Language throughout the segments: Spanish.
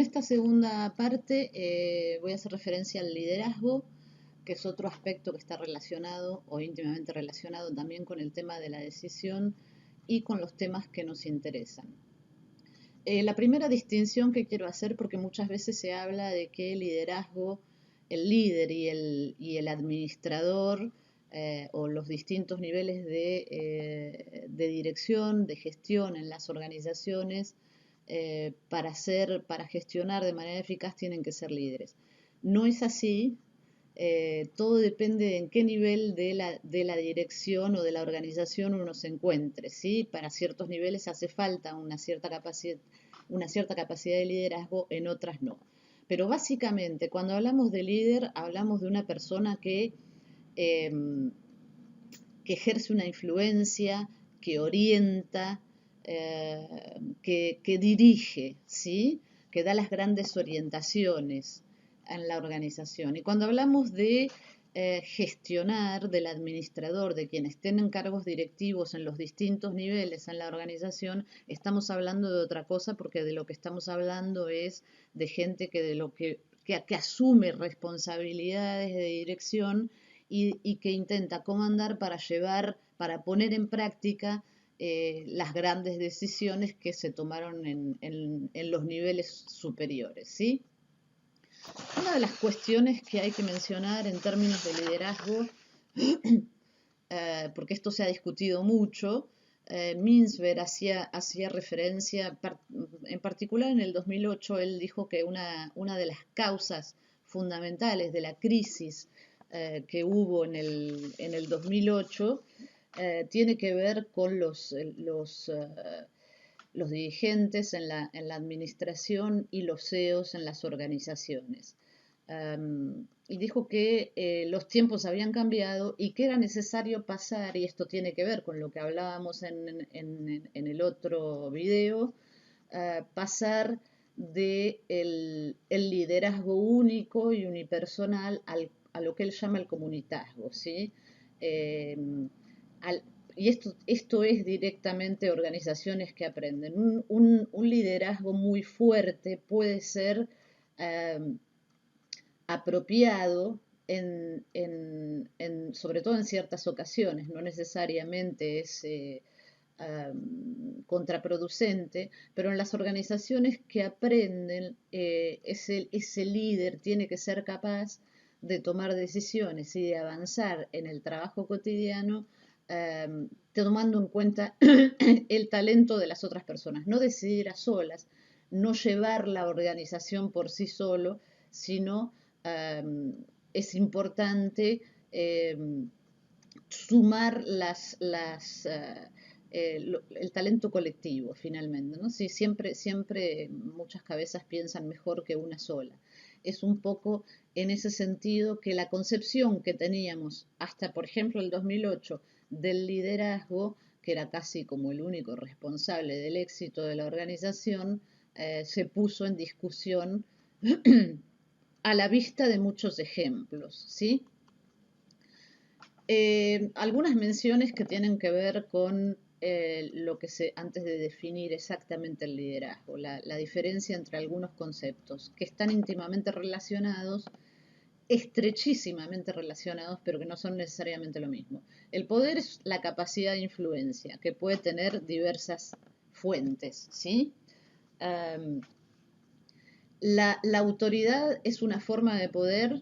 esta segunda parte voy a hacer referencia al liderazgo, que es otro aspecto que está relacionado o íntimamente relacionado también con el tema de la decisión y con los temas que nos interesan. La primera distinción que quiero hacer, porque muchas veces se habla de que el liderazgo, el líder y el administrador o los distintos niveles de dirección, de gestión en las organizaciones, para gestionar de manera eficaz tienen que ser líderes. No es así. Todo depende de en qué nivel de la dirección o de la organización uno se encuentre, ¿sí? Para ciertos niveles hace falta una cierta capacidad de liderazgo, en otras no. Pero básicamente, cuando hablamos de líder, hablamos de una persona eh, que ejerce una influencia, que orienta, que dirige, ¿sí? Que da las grandes orientaciones en la organización. Y cuando hablamos de gestionar, del administrador, de quienes tienen cargos directivos en los distintos niveles en la organización, estamos hablando de otra cosa, porque de lo que estamos hablando es de gente que asume responsabilidades de dirección y que intenta comandar para llevar, para poner en práctica las grandes decisiones que se tomaron en los niveles superiores, ¿sí? Una de las cuestiones que hay que mencionar en términos de liderazgo, porque esto se ha discutido mucho, Mintzberg hacía referencia, en particular en el 2008, él dijo que una de las causas fundamentales de la crisis que hubo en el 2008 tiene que ver con los dirigentes en la administración y los CEOs en las organizaciones. Y dijo que los tiempos habían cambiado y que era necesario pasar, y esto tiene que ver con lo que hablábamos en el otro video, pasar de el liderazgo único y unipersonal a lo que él llama el comunitazgo, ¿sí? Eh, al, y esto es directamente organizaciones que aprenden. Un liderazgo muy fuerte puede ser eh, apropiado sobre todo en ciertas ocasiones, no necesariamente es contraproducente, pero en las organizaciones que aprenden, ese líder tiene que ser capaz de tomar decisiones y de avanzar en el trabajo cotidiano, tomando en cuenta el talento de las otras personas, no decidir a solas, no llevar la organización por sí solo, sino es importante sumar el talento colectivo, finalmente, ¿no? Sí, siempre muchas cabezas piensan mejor que una sola. Es un poco en ese sentido que la concepción que teníamos hasta, por ejemplo, el 2008 del liderazgo, que era casi como el único responsable del éxito de la organización, se puso en discusión a la vista de muchos ejemplos, ¿sí? Algunas menciones que tienen que ver con antes de definir exactamente el liderazgo, la diferencia entre algunos conceptos que están íntimamente relacionados, estrechísimamente relacionados, pero que no son necesariamente lo mismo. El poder es la capacidad de influencia, que puede tener diversas fuentes, ¿sí? La autoridad es una forma de poder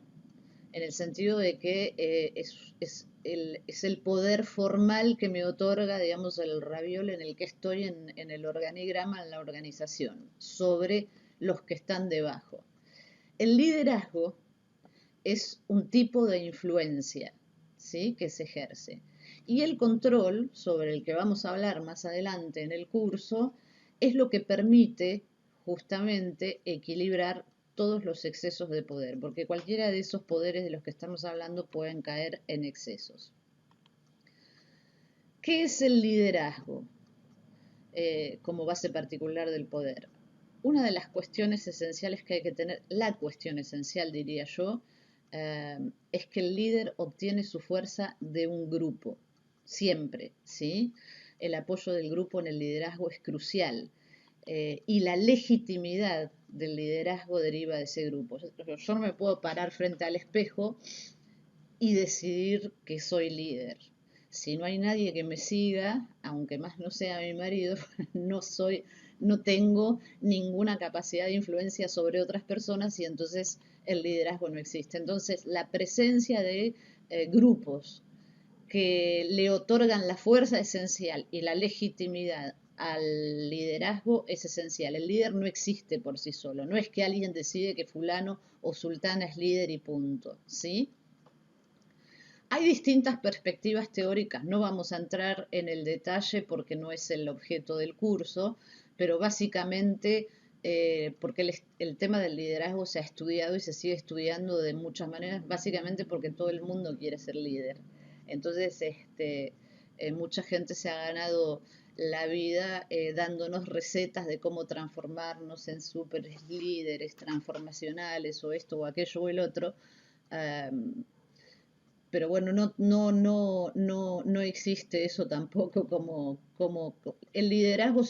en el sentido de que es el poder formal que me otorga, digamos, el raviol en el que estoy en el organigrama, en la organización, sobre los que están debajo. El liderazgo es un tipo de influencia, ¿sí?, que se ejerce. Y el control, sobre el que vamos a hablar más adelante en el curso, es lo que permite justamente equilibrar todos los excesos de poder, porque cualquiera de esos poderes de los que estamos hablando pueden caer en excesos. ¿Qué es el liderazgo como base particular del poder? Una de las cuestiones esenciales que hay que tener, la cuestión esencial diría yo, es que el líder obtiene su fuerza de un grupo, siempre, ¿sí? El apoyo del grupo en el liderazgo es crucial. Y la legitimidad del liderazgo deriva de ese grupo. Yo no me puedo parar frente al espejo y decidir que soy líder. Si no hay nadie que me siga, aunque más no sea mi marido, no tengo ninguna capacidad de influencia sobre otras personas y entonces el liderazgo no existe. Entonces, la presencia de grupos que le otorgan la fuerza esencial y la legitimidad al liderazgo es esencial. El líder no existe por sí solo. No es que alguien decide que fulano o sultana es líder y punto, ¿sí? Hay distintas perspectivas teóricas, no vamos a entrar en el detalle porque no es el objeto del curso, pero básicamente porque el tema del liderazgo se ha estudiado y se sigue estudiando de muchas maneras, básicamente porque todo el mundo quiere ser líder. Entonces, mucha gente se ha ganado la vida dándonos recetas de cómo transformarnos en super líderes transformacionales o esto o aquello o el otro. Um, pero bueno, no existe eso tampoco como el liderazgo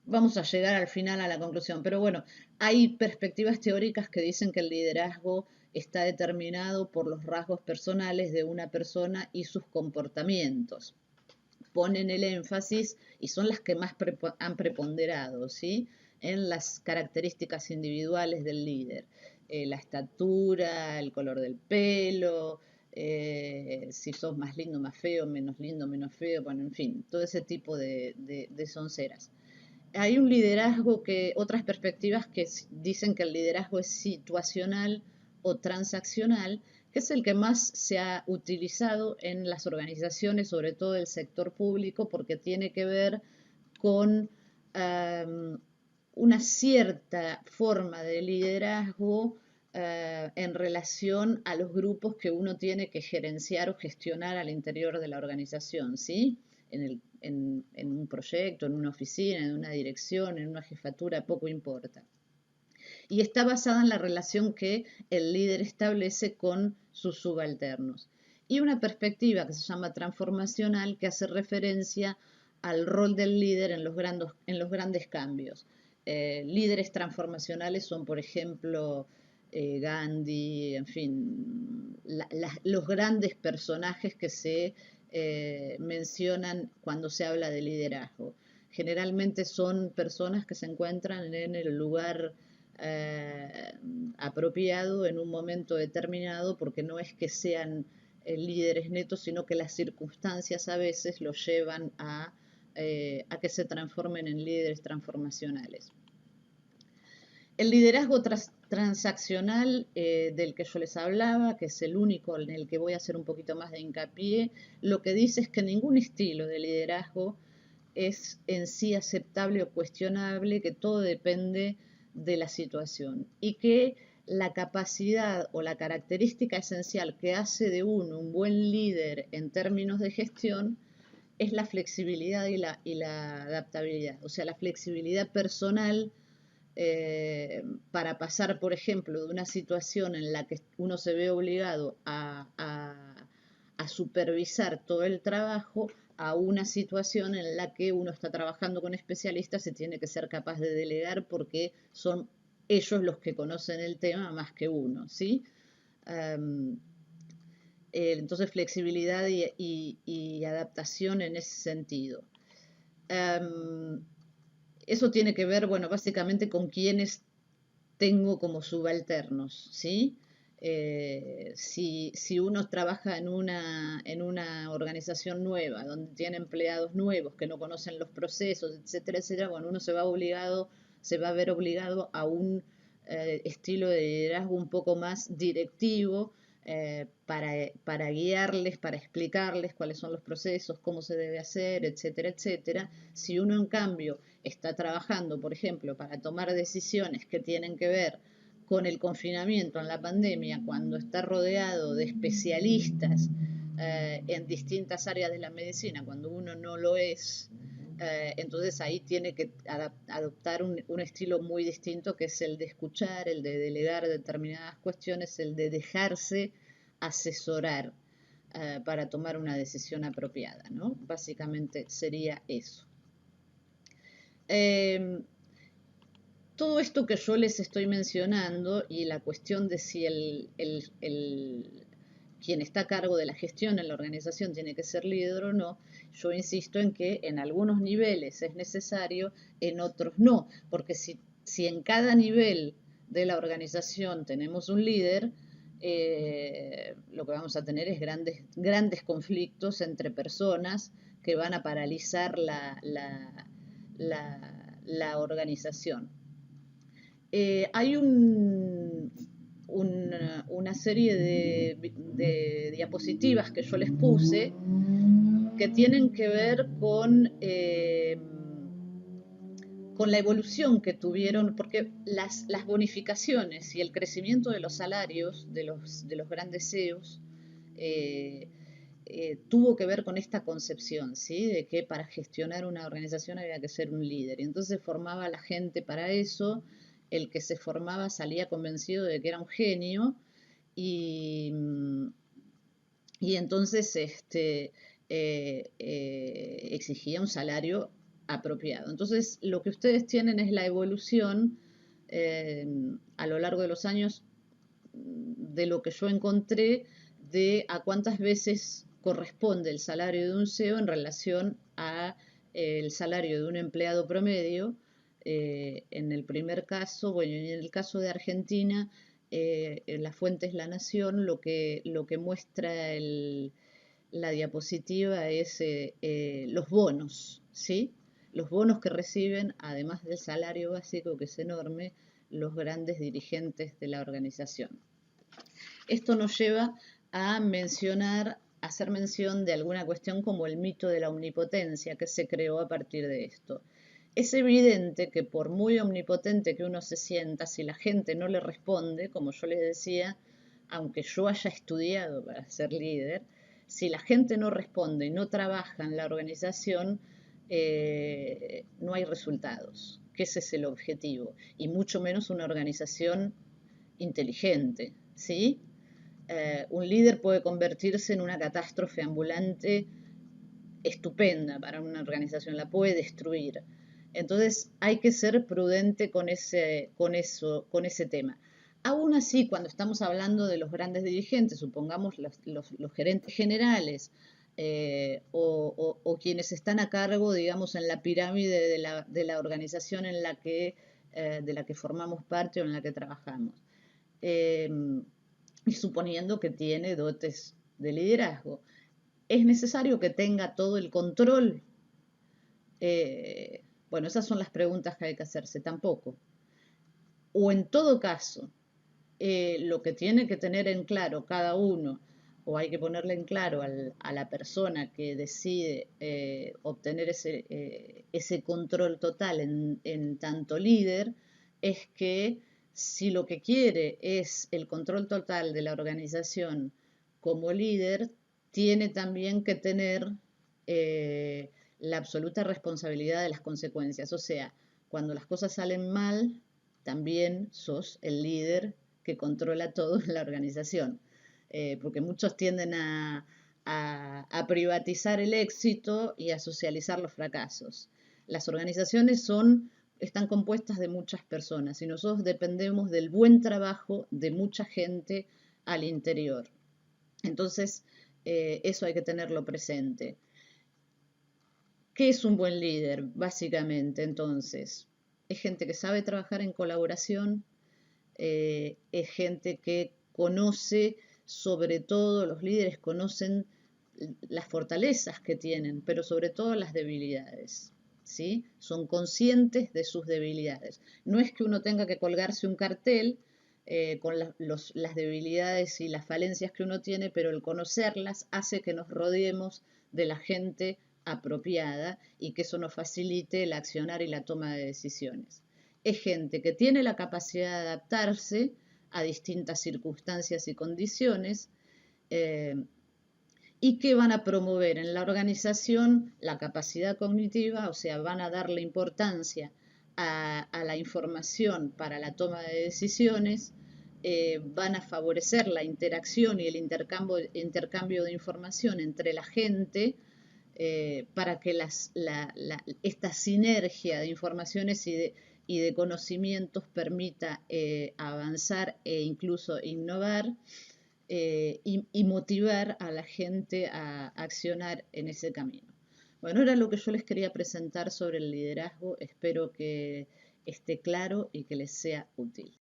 vamos a llegar al final a la conclusión, pero bueno, hay perspectivas teóricas que dicen que el liderazgo está determinado por los rasgos personales de una persona y sus comportamientos. Ponen el énfasis y son las que más han preponderado, ¿sí? En las características individuales del líder. La estatura, el color del pelo, si sos más lindo, más feo, menos feo, bueno, en fin, todo ese tipo de sonceras. Hay un liderazgo otras perspectivas que dicen que el liderazgo es situacional o transaccional, que es el que más se ha utilizado en las organizaciones, sobre todo del sector público, porque tiene que ver con una cierta forma de liderazgo en relación a los grupos que uno tiene que gerenciar o gestionar al interior de la organización, ¿sí? En un proyecto, en una oficina, en una dirección, en una jefatura, poco importa. Y está basada en la relación que el líder establece con sus subalternos. Y una perspectiva que se llama transformacional, que hace referencia al rol del líder en los grandes cambios. Líderes transformacionales son, por ejemplo, Gandhi, en fin, los grandes personajes que se mencionan cuando se habla de liderazgo. Generalmente son personas que se encuentran en el lugar apropiado en un momento determinado, porque no es que sean líderes netos, sino que las circunstancias a veces los llevan a que se transformen en líderes transformacionales. El liderazgo transaccional del que yo les hablaba, que es el único en el que voy a hacer un poquito más de hincapié, lo que dice es que ningún estilo de liderazgo es en sí aceptable o cuestionable, que todo depende de la situación y que la capacidad o la característica esencial que hace de uno un buen líder en términos de gestión es la flexibilidad y la adaptabilidad, o sea, la flexibilidad personal para pasar, por ejemplo, de una situación en la que uno se ve obligado a supervisar todo el trabajo a una situación en la que uno está trabajando con especialistas y tiene que ser capaz de delegar porque son ellos los que conocen el tema más que uno, ¿sí? Entonces, flexibilidad y adaptación en ese sentido. Eso tiene que ver, bueno, básicamente con quienes tengo como subalternos, ¿sí? Si uno trabaja en una organización nueva, donde tiene empleados nuevos que no conocen los procesos, etcétera, etcétera, bueno, uno se va a ver obligado a un estilo de liderazgo un poco más directivo, para guiarles, para explicarles cuáles son los procesos, cómo se debe hacer, etcétera, etcétera. Si uno, en cambio, está trabajando, por ejemplo, para tomar decisiones que tienen que ver con el confinamiento en la pandemia, cuando está rodeado de especialistas en distintas áreas de la medicina, cuando uno no lo es, entonces ahí tiene que adoptar un estilo muy distinto, que es el de escuchar, el de delegar determinadas cuestiones, el de dejarse asesorar para tomar una decisión apropiada, ¿no? Básicamente sería eso. Todo esto que yo les estoy mencionando y la cuestión de si quien está a cargo de la gestión en la organización tiene que ser líder o no, yo insisto en que en algunos niveles es necesario, en otros no, porque si en cada nivel de la organización tenemos un líder, lo que vamos a tener es grandes conflictos entre personas que van a paralizar la organización. Hay una serie de diapositivas que yo les puse que tienen que ver con la evolución que tuvieron, porque las bonificaciones y el crecimiento de los salarios de los grandes CEOs tuvo que ver con esta concepción, ¿sí? De que para gestionar una organización había que ser un líder. Y entonces formaba a la gente para eso, el que se formaba salía convencido de que era un genio y, y entonces exigía un salario apropiado. Entonces, lo que ustedes tienen es la evolución a lo largo de los años de lo que yo encontré de a cuántas veces corresponde el salario de un CEO en relación a el salario de un empleado promedio. En el primer caso, bueno, y en el caso de Argentina, la fuente es La Nación, lo que muestra la diapositiva es los bonos, ¿sí? Los bonos que reciben, además del salario básico, que es enorme, los grandes dirigentes de la organización. Esto nos lleva a hacer mención de alguna cuestión como el mito de la omnipotencia que se creó a partir de esto. Es evidente que por muy omnipotente que uno se sienta, si la gente no le responde, como yo les decía, aunque yo haya estudiado para ser líder, si la gente no responde y no trabaja en la organización, no hay resultados, que ese es el objetivo, y mucho menos una organización inteligente, ¿sí? Un líder puede convertirse en una catástrofe ambulante estupenda para una organización, la puede destruir. Entonces hay que ser prudente con ese tema. Aún así, cuando estamos hablando de los grandes dirigentes, supongamos los gerentes generales o quienes están a cargo, digamos, en la pirámide de la organización de la que formamos parte o en la que trabajamos. Y suponiendo que tiene dotes de liderazgo. ¿Es necesario que tenga todo el control? Bueno, esas son las preguntas que hay que hacerse, tampoco. O en todo caso, lo que tiene que tener en claro cada uno, o hay que ponerle en claro a la persona que decide obtener ese control total en tanto líder, es que si lo que quiere es el control total de la organización como líder, tiene también que tener la absoluta responsabilidad de las consecuencias. O sea, cuando las cosas salen mal, también sos el líder que controla todo en la organización. Porque muchos tienden a privatizar el éxito y a socializar los fracasos. Las organizaciones están compuestas de muchas personas y nosotros dependemos del buen trabajo de mucha gente al interior. Entonces, eso hay que tenerlo presente. ¿Qué es un buen líder? Básicamente, entonces, es gente que sabe trabajar en colaboración, es gente que conoce, sobre todo los líderes conocen las fortalezas que tienen, pero sobre todo las debilidades, ¿sí? Son conscientes de sus debilidades. No es que uno tenga que colgarse un cartel con las debilidades y las falencias que uno tiene, pero el conocerlas hace que nos rodeemos de la gente apropiada y que eso nos facilite el accionar y la toma de decisiones. Es gente que tiene la capacidad de adaptarse a distintas circunstancias y condiciones y que van a promover en la organización la capacidad cognitiva, o sea, van a darle importancia a la información para la toma de decisiones, van a favorecer la interacción y el intercambio de información entre la gente, para que esta sinergia de informaciones y de conocimientos permita avanzar e incluso innovar y motivar a la gente a accionar en ese camino. Bueno, era lo que yo les quería presentar sobre el liderazgo. Espero que esté claro y que les sea útil.